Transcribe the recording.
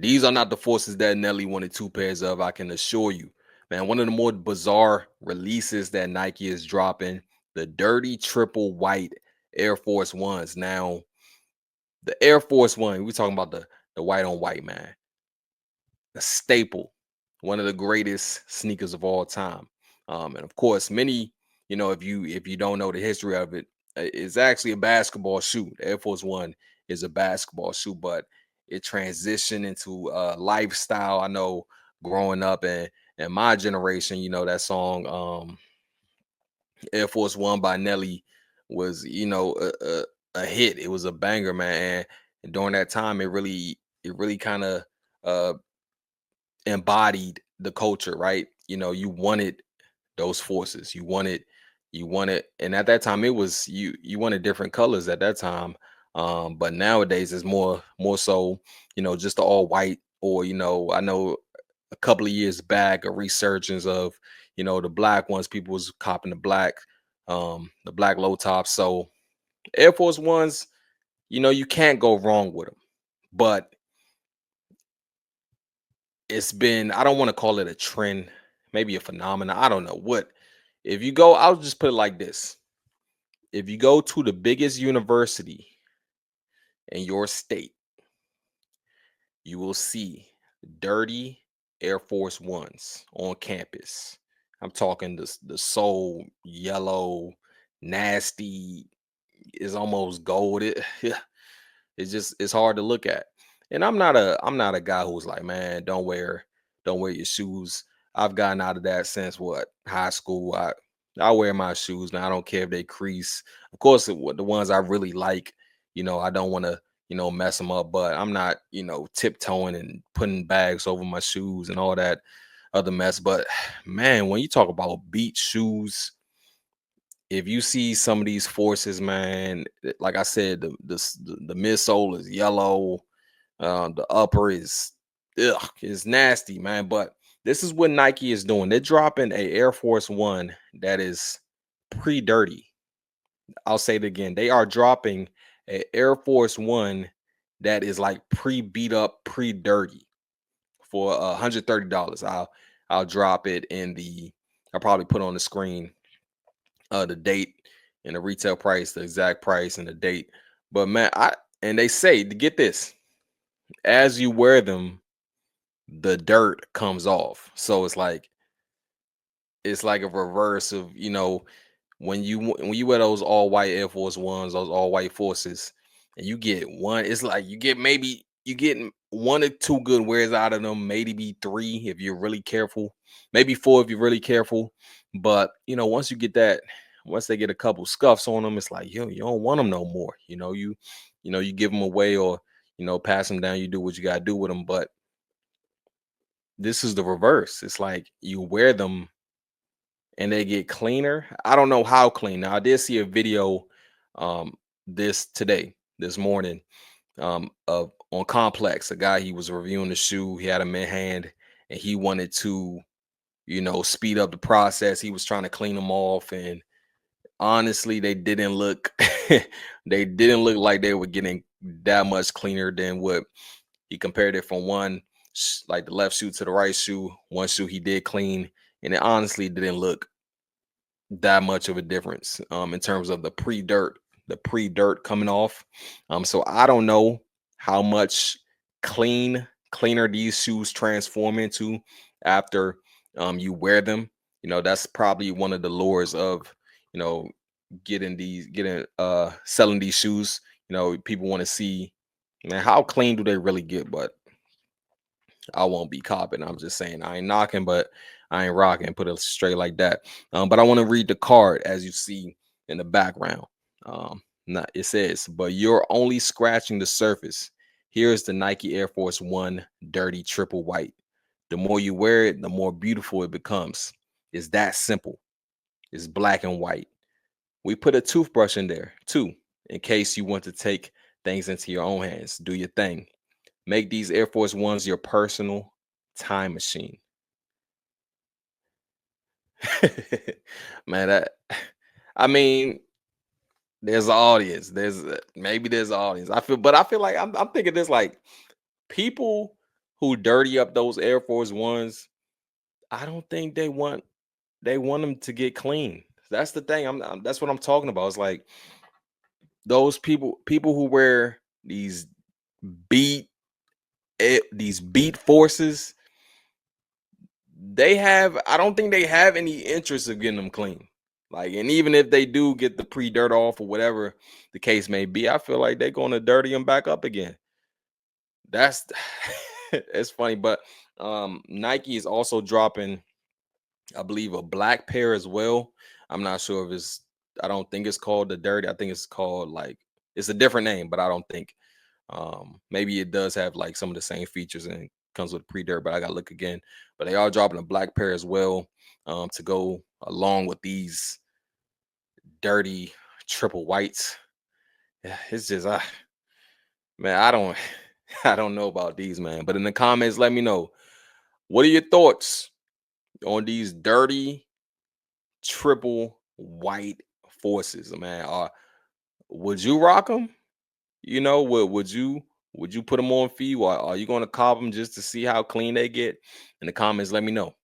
These are not the forces that Nelly wanted two pairs of, I can assure you. Man, one of the more bizarre releases that Nike is dropping, the dirty triple white Air Force Ones. Now, the Air Force One, we're talking about the white on white, man. A staple, one of the greatest sneakers of all time. And of course, many, if you don't know the history of it, it's actually a basketball shoe. The Air Force One is a basketball shoe, but it transitioned into lifestyle. I know growing up and my generation, that song Air Force One by Nelly was, a hit. It was a banger, man. And during that time, it really kind of uh embodied the culture, right? You wanted those forces. You wanted, and at that time it was you wanted different colors at that time. But nowadays it's more so, just the all white, or I know a couple of years back a resurgence of, the black ones. People was copping the black low tops. So Air Force Ones, you can't go wrong with them. But it's been, I don't want to call it a trend, maybe a phenomenon. I don't know what. If you go, I'll just put it like this. If you go to the biggest university in your state, you will see dirty Air Force Ones on campus. I'm talking the soul yellow, nasty, is almost gold. It's hard to look at. And I'm not a guy who's like, man, don't wear your shoes. I've gotten out of that since what, high school. I wear my shoes now. I don't care if they crease. Of course, the ones I really like, I don't want to, mess them up. But I'm not, tiptoeing and putting bags over my shoes and all that other mess. But man, when you talk about beach shoes, if you see some of these forces, man, like I said, the midsole is yellow, the upper is nasty, man. But this is what Nike is doing. They're dropping a Air Force One that is pre-dirty. I'll say it again. They are dropping a Air Force One that is like pre-beat up, pre-dirty for $130. I'll drop it in the. I'll probably put on the screen the date and the retail price, the exact price and the date. But man, and they say to get this, as you wear them, the dirt comes off. So it's like a reverse of, when you wear those all white Air Force Ones, those all white forces, and you get one, it's like you get one or two good wears out of them, maybe three if you're really careful, maybe four if you're really careful. But once they get a couple scuffs on them, it's like you don't want them no more. You give them away, or pass them down. You do what you gotta do with them. But this is the reverse. It's like you wear them and they get cleaner. I don't know how clean. Now I did see a video um this morning, of on Complex, a guy, he was reviewing the shoe, he had him in hand, and he wanted to, speed up the process. He was trying to clean them off, and honestly, they didn't look they didn't look like they were getting that much cleaner than what he compared it from like the left shoe to the right shoe. One shoe he did clean, and it honestly didn't look that much of a difference in terms of the pre-dirt coming off. So I don't know how much cleaner these shoes transform into after you wear them. That's probably one of the lures of, you know getting selling these shoes. People want to see, man, how clean do they really get. But I won't be copping. I'm just saying, I ain't knocking, but I ain't rocking. Put it straight like that. But I want to read the card as you see in the background. It says, "But you're only scratching the surface. Here's the Nike Air Force One dirty triple white. The more you wear it, the more beautiful it becomes. It's that simple. It's black and white. We put a toothbrush in there too, in case you want to take things into your own hands. Do your thing. Make these Air Force Ones your personal time machine." Man, I mean, there's an audience. Maybe there's an audience. I feel like I'm thinking this, like, people who dirty up those Air Force Ones, I don't think they want them to get clean. That's the thing. That's what I'm talking about. It's like those people who wear beat these beat forces, I don't think they have any interest of getting them clean. Like, and even if they do get the pre-dirt off or whatever the case may be, I feel like they're going to dirty them back up again. That's it's funny, but Nike is also dropping, I believe, a black pair as well. I'm not sure if it's, I don't think it's called the dirty. I think it's called like, it's a different name, but I don't think, maybe it does have like some of the same features and comes with pre-dirt, but I gotta look again. But they are dropping a black pair as well, to go along with these dirty triple whites. Yeah, it's just, man, I don't I don't know about these, man. But in the comments, let me know, what are your thoughts on these dirty triple white forces, man? Would you rock them? Would you put them on for you, or are you going to cop them just to see how clean they get? In the comments, let me know.